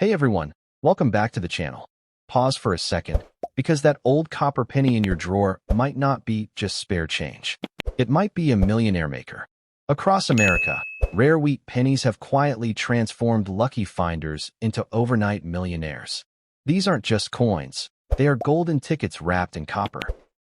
Hey everyone, welcome back to the channel. Pause for a second, because that old copper penny in your drawer might not be just spare change. It might be a millionaire maker. Across America, rare wheat pennies have quietly transformed lucky finders into overnight millionaires. These aren't just coins, they are golden tickets wrapped in copper.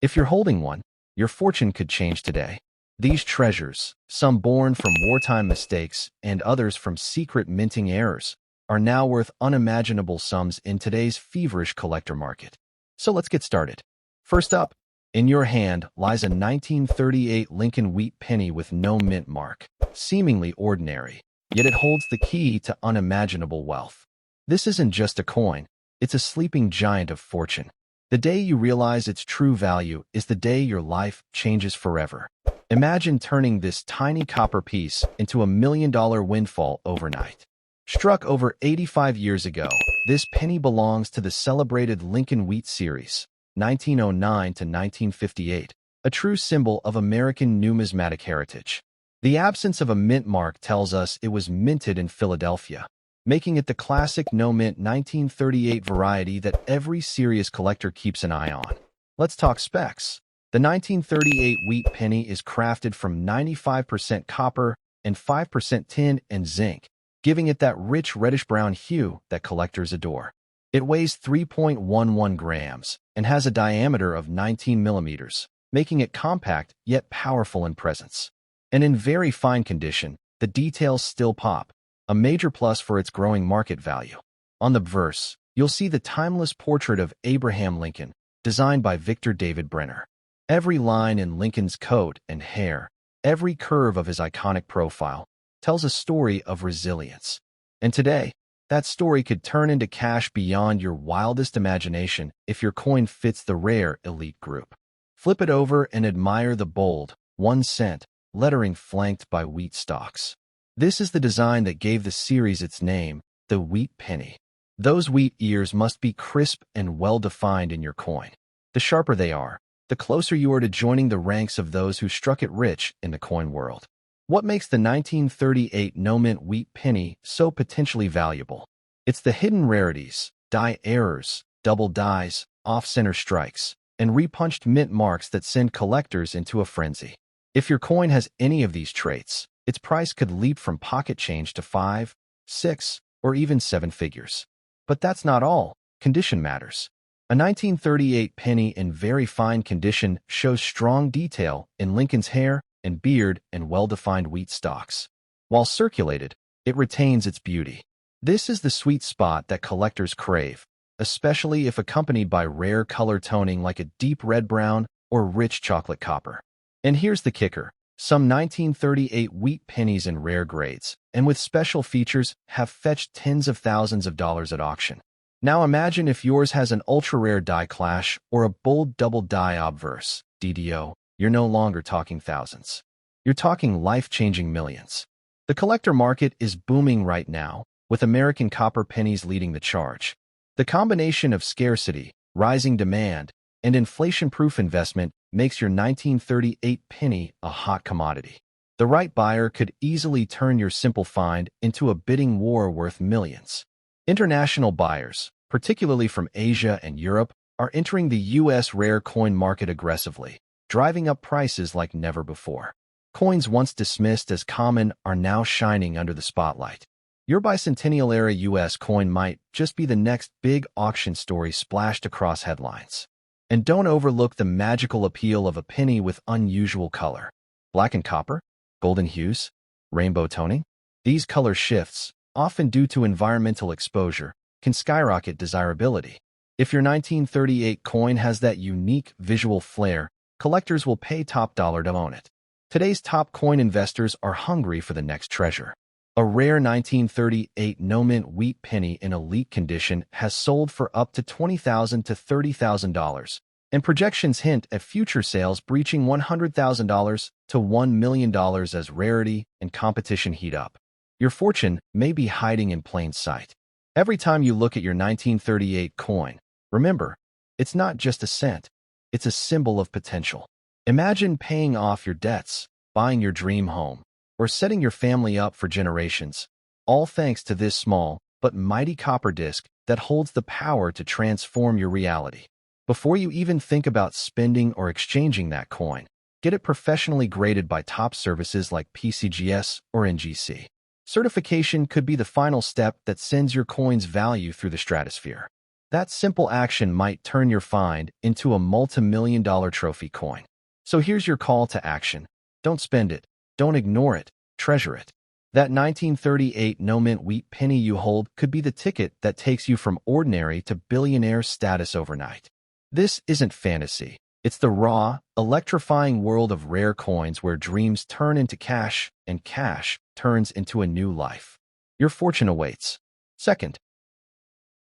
If you're holding one, your fortune could change today. These treasures, some born from wartime mistakes and others from secret minting errors, are now worth unimaginable sums in today's feverish collector market. So let's get started. First up, in your hand lies a 1938 Lincoln wheat penny with no mint mark, seemingly ordinary, yet it holds the key to unimaginable wealth. This isn't just a coin, it's a sleeping giant of fortune. The day you realize its true value is the day your life changes forever. Imagine turning this tiny copper piece into $1 million windfall overnight. Struck over 85 years ago, this penny belongs to the celebrated Lincoln Wheat Series, 1909 to 1958, a true symbol of American numismatic heritage. The absence of a mint mark tells us it was minted in Philadelphia, making it the classic no-mint 1938 variety that every serious collector keeps an eye on. Let's talk specs. The 1938 wheat penny is crafted from 95% copper and 5% tin and zinc, giving it that rich reddish-brown hue that collectors adore. It weighs 3.11 grams and has a diameter of 19 millimeters, making it compact yet powerful in presence. And in very fine condition, the details still pop, a major plus for its growing market value. On the obverse, you'll see the timeless portrait of Abraham Lincoln, designed by Victor David Brenner. Every line in Lincoln's coat and hair, every curve of his iconic profile, tells a story of resilience. And today, that story could turn into cash beyond your wildest imagination if your coin fits the rare elite group. Flip it over and admire the bold, 1 cent, lettering flanked by wheat stalks. This is the design that gave the series its name, the wheat penny. Those wheat ears must be crisp and well-defined in your coin. The sharper they are, the closer you are to joining the ranks of those who struck it rich in the coin world. What makes the 1938 no-mint wheat penny so potentially valuable? It's the hidden rarities, die errors, double dies, off-center strikes, and repunched mint marks that send collectors into a frenzy. If your coin has any of these traits, its price could leap from pocket change to 5, 6, or even 7 figures. But that's not all. Condition matters. A 1938 penny in very fine condition shows strong detail in Lincoln's hair and beard and well-defined wheat stalks. While circulated, it retains its beauty. This is the sweet spot that collectors crave, especially if accompanied by rare color toning like a deep red-brown or rich chocolate copper. And here's the kicker. Some 1938 wheat pennies in rare grades, and with special features, have fetched tens of thousands of dollars at auction. Now imagine if yours has an ultra-rare die clash or a bold double die obverse, DDO. You're no longer talking thousands. You're talking life-changing millions. The collector market is booming right now, with American copper pennies leading the charge. The combination of scarcity, rising demand, and inflation-proof investment makes your 1938 penny a hot commodity. The right buyer could easily turn your simple find into a bidding war worth millions. International buyers, particularly from Asia and Europe, are entering the U.S. rare coin market aggressively, driving up prices like never before. Coins once dismissed as common are now shining under the spotlight. Your bicentennial-era U.S. coin might just be the next big auction story splashed across headlines. And don't overlook the magical appeal of a penny with unusual color. Black and copper, golden hues, rainbow toning. These color shifts, often due to environmental exposure, can skyrocket desirability. If your 1938 coin has that unique visual flair, collectors will pay top dollar to own it. Today's top coin investors are hungry for the next treasure. A rare 1938 no-mint wheat penny in elite condition has sold for up to $20,000 to $30,000, and projections hint at future sales breaching $100,000 to $1 million as rarity and competition heat up. Your fortune may be hiding in plain sight. Every time you look at your 1938 coin, remember, it's not just a cent, it's a symbol of potential. Imagine paying off your debts, buying your dream home, or setting your family up for generations, all thanks to this small but mighty copper disc that holds the power to transform your reality. Before you even think about spending or exchanging that coin, get it professionally graded by top services like PCGS or NGC. Certification could be the final step that sends your coin's value through the stratosphere. That simple action might turn your find into a multi-million-dollar trophy coin. So here's your call to action. Don't spend it. Don't ignore it. Treasure it. That 1938 no-mint wheat penny you hold could be the ticket that takes you from ordinary to billionaire status overnight. This isn't fantasy. It's the raw, electrifying world of rare coins where dreams turn into cash and cash turns into a new life. Your fortune awaits. Second,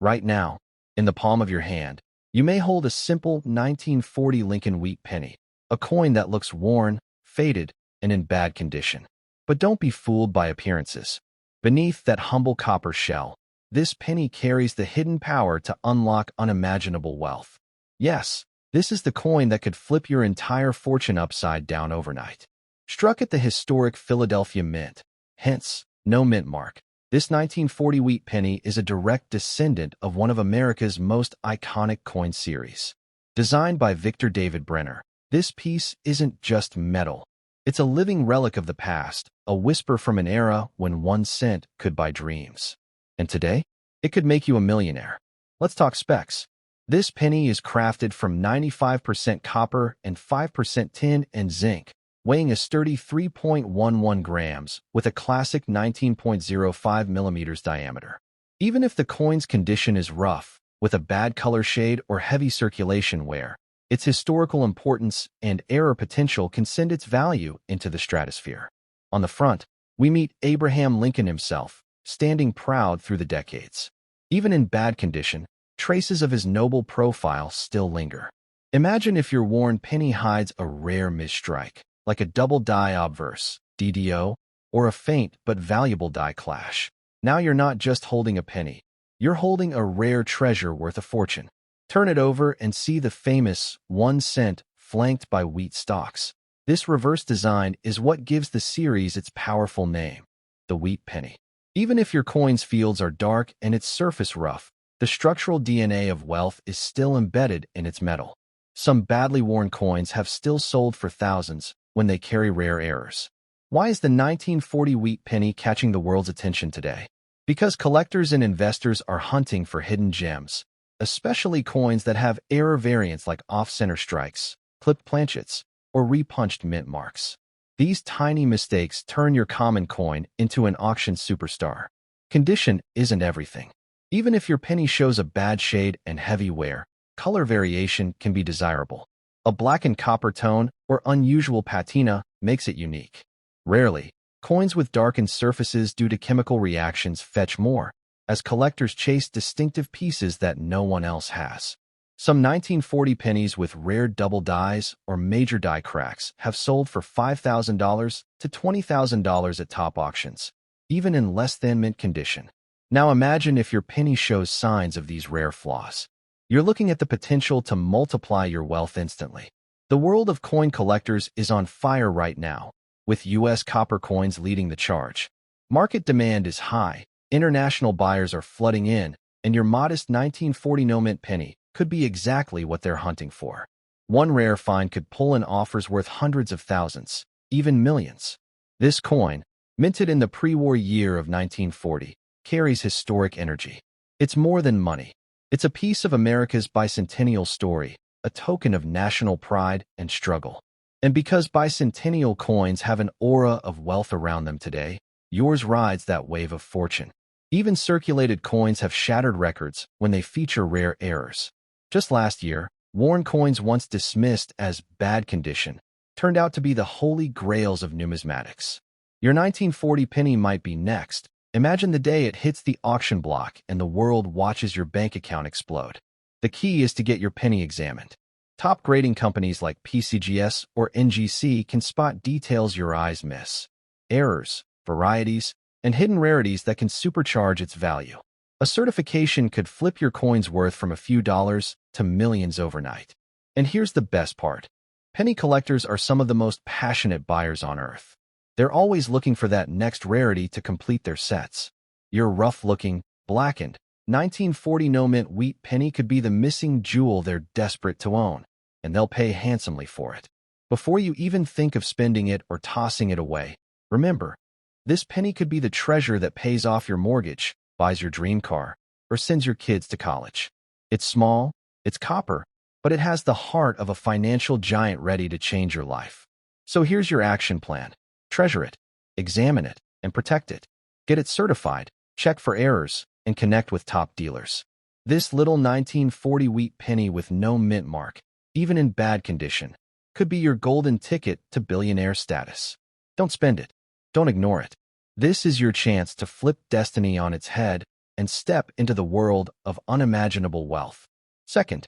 right now, in the palm of your hand, you may hold a simple 1940 Lincoln wheat penny, a coin that looks worn, faded, and in bad condition. But don't be fooled by appearances. Beneath that humble copper shell, this penny carries the hidden power to unlock unimaginable wealth. Yes, this is the coin that could flip your entire fortune upside down overnight. Struck at the historic Philadelphia Mint, hence, no mint mark, this 1940 wheat penny is a direct descendant of one of America's most iconic coin series. Designed by Victor David Brenner, this piece isn't just metal. It's a living relic of the past, a whisper from an era when 1 cent could buy dreams. And today, it could make you a millionaire. Let's talk specs. This penny is crafted from 95% copper and 5% tin and zinc, weighing a sturdy 3.11 grams with a classic 19.05 millimeters diameter. Even if the coin's condition is rough, with a bad color shade or heavy circulation wear, its historical importance and error potential can send its value into the stratosphere. On the front, we meet Abraham Lincoln himself, standing proud through the decades. Even in bad condition, traces of his noble profile still linger. Imagine if your worn penny hides a rare misstrike, like a double die obverse, DDO, or a faint but valuable die clash. Now you're not just holding a penny. You're holding a rare treasure worth a fortune. Turn it over and see the famous 1 cent flanked by wheat stalks. This reverse design is what gives the series its powerful name, the wheat penny. Even if your coin's fields are dark and its surface rough, the structural DNA of wealth is still embedded in its metal. Some badly worn coins have still sold for thousands when they carry rare errors. Why is the 1940 wheat penny catching the world's attention today? Because collectors and investors are hunting for hidden gems, especially coins that have error variants like off-center strikes, clipped planchets, or repunched mint marks. These tiny mistakes turn your common coin into an auction superstar. Condition isn't everything. Even if your penny shows a bad shade and heavy wear, color variation can be desirable. A blackened copper tone or unusual patina makes it unique. Rarely, coins with darkened surfaces due to chemical reactions fetch more, as collectors chase distinctive pieces that no one else has. Some 1940 pennies with rare double dies or major die cracks have sold for $5,000 to $20,000 at top auctions, even in less than mint condition. Now imagine if your penny shows signs of these rare flaws. You're looking at the potential to multiply your wealth instantly. The world of coin collectors is on fire right now, with U.S. copper coins leading the charge. Market demand is high, international buyers are flooding in, and your modest 1940 no-mint penny could be exactly what they're hunting for. One rare find could pull in offers worth hundreds of thousands, even millions. This coin, minted in the pre-war year of 1940, carries historic energy. It's more than money. It's a piece of America's bicentennial story, a token of national pride and struggle. And because bicentennial coins have an aura of wealth around them today, yours rides that wave of fortune. Even circulated coins have shattered records when they feature rare errors. Just last year, worn coins once dismissed as bad condition turned out to be the holy grails of numismatics. Your 1940 penny might be next. Imagine the day it hits the auction block and the world watches your bank account explode. The key is to get your penny examined. Top grading companies like PCGS or NGC can spot details your eyes miss. Errors, varieties, and hidden rarities that can supercharge its value. A certification could flip your coin's worth from a few dollars to millions overnight. And here's the best part. Penny collectors are some of the most passionate buyers on earth. They're always looking for that next rarity to complete their sets. Your rough-looking, blackened, 1940 no-mint wheat penny could be the missing jewel they're desperate to own, and they'll pay handsomely for it. Before you even think of spending it or tossing it away, remember, this penny could be the treasure that pays off your mortgage, buys your dream car, or sends your kids to college. It's small, it's copper, but it has the heart of a financial giant ready to change your life. So here's your action plan. Treasure it, examine it, and protect it. Get it certified, check for errors, and connect with top dealers. This little 1940 wheat penny with no mint mark, even in bad condition, could be your golden ticket to billionaire status. Don't spend it. Don't ignore it. This is your chance to flip destiny on its head and step into the world of unimaginable wealth. Second,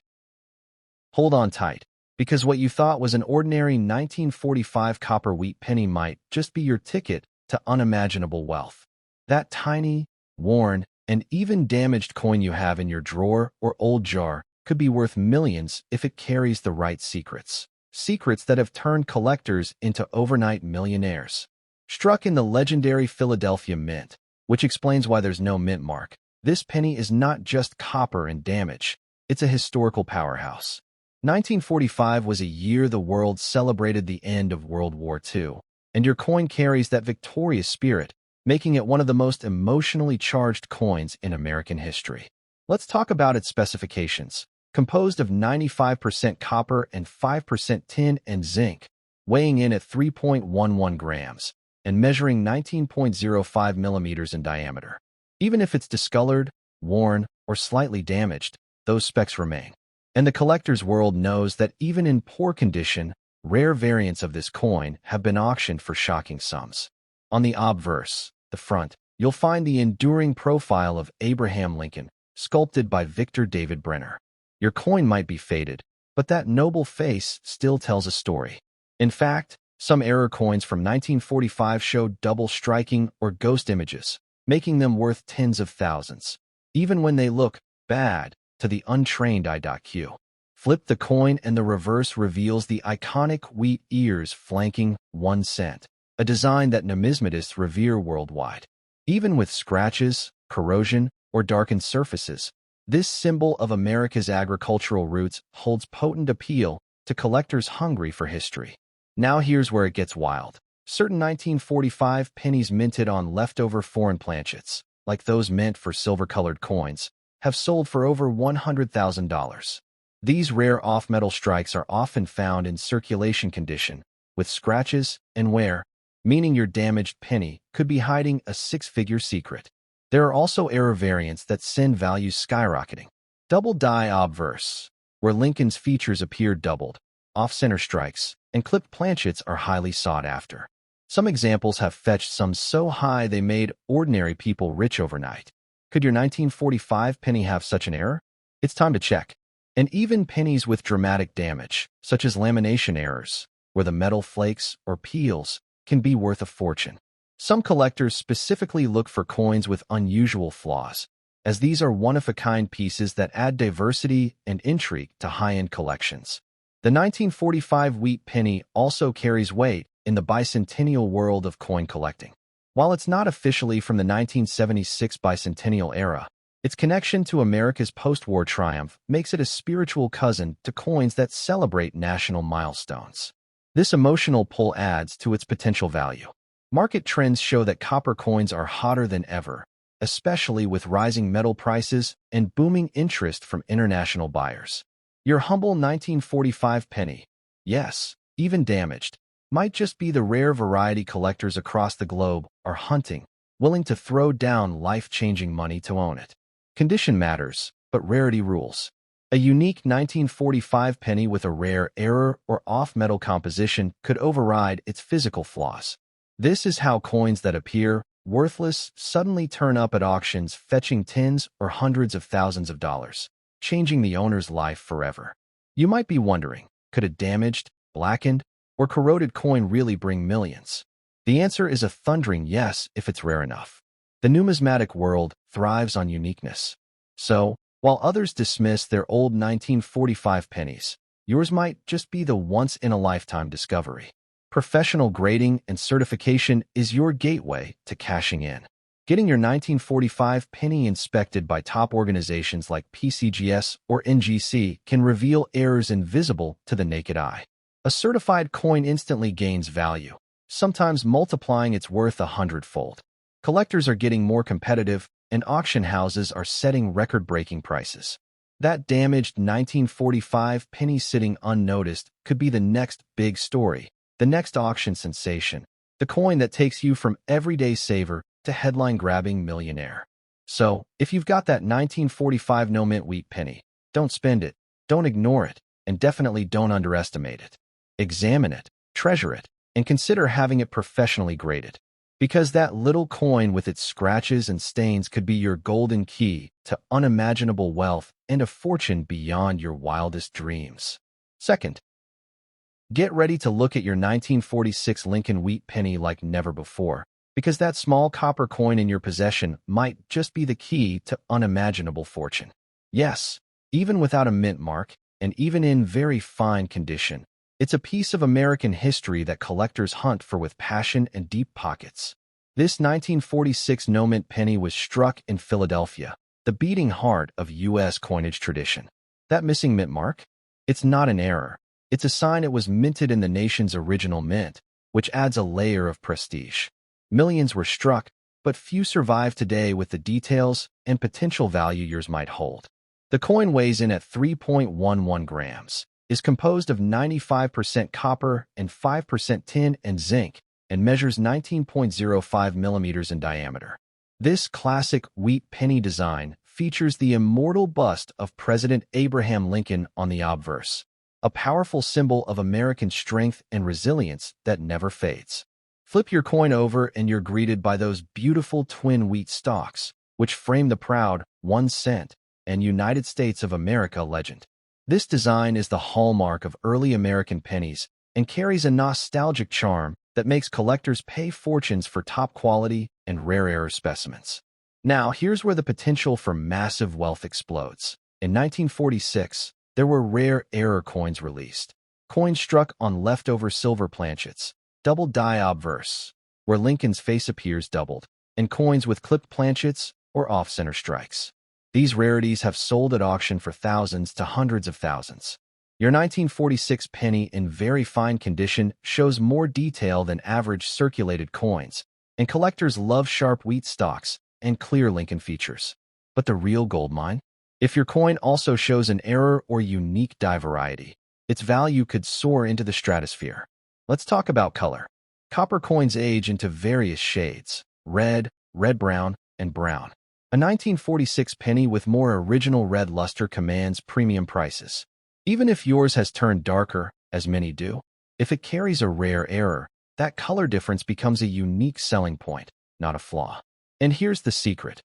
hold on tight, because what you thought was an ordinary 1945 copper wheat penny might just be your ticket to unimaginable wealth. That tiny, worn, and even damaged coin you have in your drawer or old jar could be worth millions if it carries the right secrets. Secrets that have turned collectors into overnight millionaires. Struck in the legendary Philadelphia Mint, which explains why there's no mint mark, this penny is not just copper and damage, it's a historical powerhouse. 1945 was a year the world celebrated the end of World War II, and your coin carries that victorious spirit, making it one of the most emotionally charged coins in American history. Let's talk about its specifications. Composed of 95% copper and 5% tin and zinc, weighing in at 3.11 grams, and measuring 19.05 millimeters in diameter. Even if it's discolored, worn, or slightly damaged, those specs remain. And the collector's world knows that even in poor condition, rare variants of this coin have been auctioned for shocking sums. On the obverse, the front, you'll find the enduring profile of Abraham Lincoln, sculpted by Victor David Brenner. Your coin might be faded, but that noble face still tells a story. In fact, some error coins from 1945 show double striking or ghost images, making them worth tens of thousands, even when they look bad to the untrained eye.q. Flip the coin and the reverse reveals the iconic wheat ears flanking 1 cent, a design that numismatists revere worldwide. Even with scratches, corrosion, or darkened surfaces, this symbol of America's agricultural roots holds potent appeal to collectors hungry for history. Now here's where it gets wild. Certain 1945 pennies minted on leftover foreign planchets, like those meant for silver-colored coins, have sold for over $100,000. These rare off-metal strikes are often found in circulation condition, with scratches and wear, meaning your damaged penny could be hiding a six-figure secret. There are also error variants that send values skyrocketing. Double die obverse, where Lincoln's features appear doubled, off-center strikes, and clipped planchets are highly sought after. Some examples have fetched sums so high they made ordinary people rich overnight. Could your 1945 penny have such an error? It's time to check. And even pennies with dramatic damage, such as lamination errors, where the metal flakes or peels, can be worth a fortune. Some collectors specifically look for coins with unusual flaws, as these are one-of-a-kind pieces that add diversity and intrigue to high-end collections. The 1945 wheat penny also carries weight in the bicentennial world of coin collecting. While it's not officially from the 1976 bicentennial era, its connection to America's post-war triumph makes it a spiritual cousin to coins that celebrate national milestones. This emotional pull adds to its potential value. Market trends show that copper coins are hotter than ever, especially with rising metal prices and booming interest from international buyers. Your humble 1945 penny, yes, even damaged, might just be the rare variety collectors across the globe are hunting, willing to throw down life-changing money to own it. Condition matters, but rarity rules. A unique 1945 penny with a rare error or off-metal composition could override its physical flaws. This is how coins that appear worthless suddenly turn up at auctions fetching tens or hundreds of thousands of dollars, changing the owner's life forever. You might be wondering, could a damaged, blackened, or corroded coin really bring millions? The answer is a thundering yes if it's rare enough. The numismatic world thrives on uniqueness. So, while others dismiss their old 1945 pennies, yours might just be the once-in-a-lifetime discovery. Professional grading and certification is your gateway to cashing in. Getting your 1945 penny inspected by top organizations like PCGS or NGC can reveal errors invisible to the naked eye. A certified coin instantly gains value, sometimes multiplying its worth 100-fold. Collectors are getting more competitive, and auction houses are setting record-breaking prices. That damaged 1945 penny sitting unnoticed could be the next big story, the next auction sensation, the coin that takes you from everyday saver to headline-grabbing millionaire. So, if you've got that 1945 no-mint wheat penny, don't spend it, don't ignore it, and definitely don't underestimate it. Examine it, treasure it, and consider having it professionally graded. Because that little coin with its scratches and stains could be your golden key to unimaginable wealth and a fortune beyond your wildest dreams. Second, get ready to look at your 1946 Lincoln wheat penny like never before, because that small copper coin in your possession might just be the key to unimaginable fortune. Yes, even without a mint mark, and even in very fine condition, it's a piece of American history that collectors hunt for with passion and deep pockets. This 1946 no-mint penny was struck in Philadelphia, the beating heart of U.S. coinage tradition. That missing mint mark? It's not an error. It's a sign it was minted in the nation's original mint, which adds a layer of prestige. Millions were struck, but few survive today with the details and potential value yours might hold. The coin weighs in at 3.11 grams, is composed of 95% copper and 5% tin and zinc, and measures 19.05 millimeters in diameter. This classic wheat penny design features the immortal bust of President Abraham Lincoln on the obverse, a powerful symbol of American strength and resilience that never fades. Flip your coin over and you're greeted by those beautiful twin wheat stalks, which frame the proud 1 cent and United States of America legend. This design is the hallmark of early American pennies and carries a nostalgic charm that makes collectors pay fortunes for top quality and rare error specimens. Now, here's where the potential for massive wealth explodes. In 1946, there were rare error coins released. Coins struck on leftover silver planchets, double die obverse, where Lincoln's face appears doubled, and coins with clipped planchets or off-center strikes. These rarities have sold at auction for thousands to hundreds of thousands. Your 1946 penny in very fine condition shows more detail than average circulated coins, and collectors love sharp wheat stalks and clear Lincoln features. But the real gold mine? If your coin also shows an error or unique die variety, its value could soar into the stratosphere. Let's talk about color. Copper coins age into various shades: red, red-brown, and brown. A 1946 penny with more original red luster commands premium prices. Even if yours has turned darker, as many do, if it carries a rare error, that color difference becomes a unique selling point, not a flaw. And here's the secret.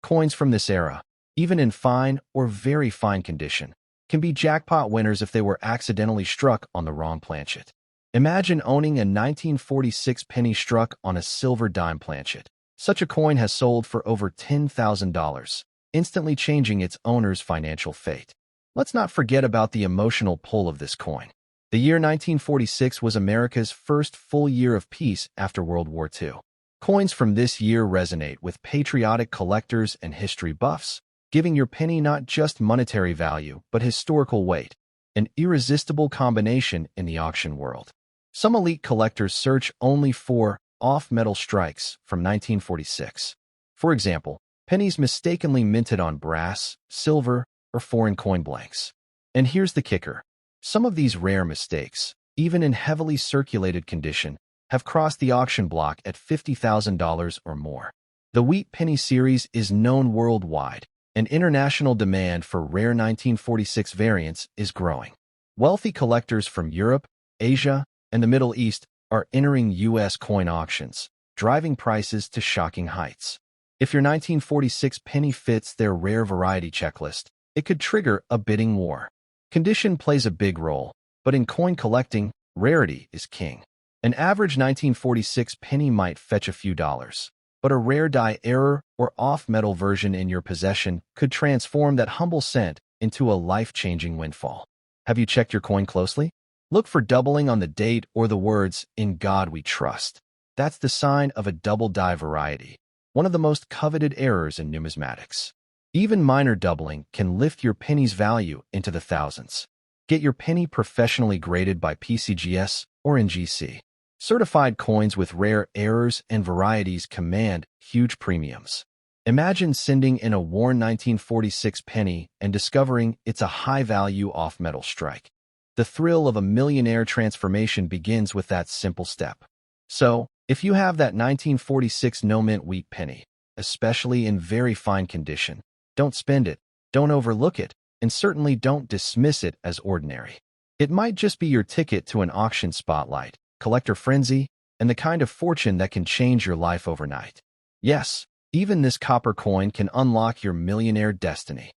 Coins from this era, even in fine or very fine condition, can be jackpot winners if they were accidentally struck on the wrong planchet. Imagine owning a 1946 penny struck on a silver dime planchet. Such a coin has sold for over $10,000, instantly changing its owner's financial fate. Let's not forget about the emotional pull of this coin. The year 1946 was America's first full year of peace after World War II. Coins from this year resonate with patriotic collectors and history buffs, giving your penny not just monetary value, but historical weight, an irresistible combination in the auction world. Some elite collectors search only for off-metal strikes from 1946. For example, pennies mistakenly minted on brass, silver, or foreign coin blanks. And here's the kicker. Some of these rare mistakes, even in heavily circulated condition, have crossed the auction block at $50,000 or more. The wheat penny series is known worldwide, and international demand for rare 1946 variants is growing. Wealthy collectors from Europe, Asia, and the Middle East are entering U.S. coin auctions, driving prices to shocking heights. If your 1946 penny fits their rare variety checklist, it could trigger a bidding war. Condition plays a big role, but in coin collecting, rarity is king. An average 1946 penny might fetch a few dollars, but a rare die error or off-metal version in your possession could transform that humble cent into a life-changing windfall. Have you checked your coin closely? Look for doubling on the date or the words, "In God We Trust." That's the sign of a double die variety, one of the most coveted errors in numismatics. Even minor doubling can lift your penny's value into the thousands. Get your penny professionally graded by PCGS or NGC. Certified coins with rare errors and varieties command huge premiums. Imagine sending in a worn 1946 penny and discovering it's a high-value off-metal strike. The thrill of a millionaire transformation begins with that simple step. So, if you have that 1946 no-mint wheat penny, especially in very fine condition, don't spend it, don't overlook it, and certainly don't dismiss it as ordinary. It might just be your ticket to an auction spotlight, collector frenzy, and the kind of fortune that can change your life overnight. Yes, even this copper coin can unlock your millionaire destiny.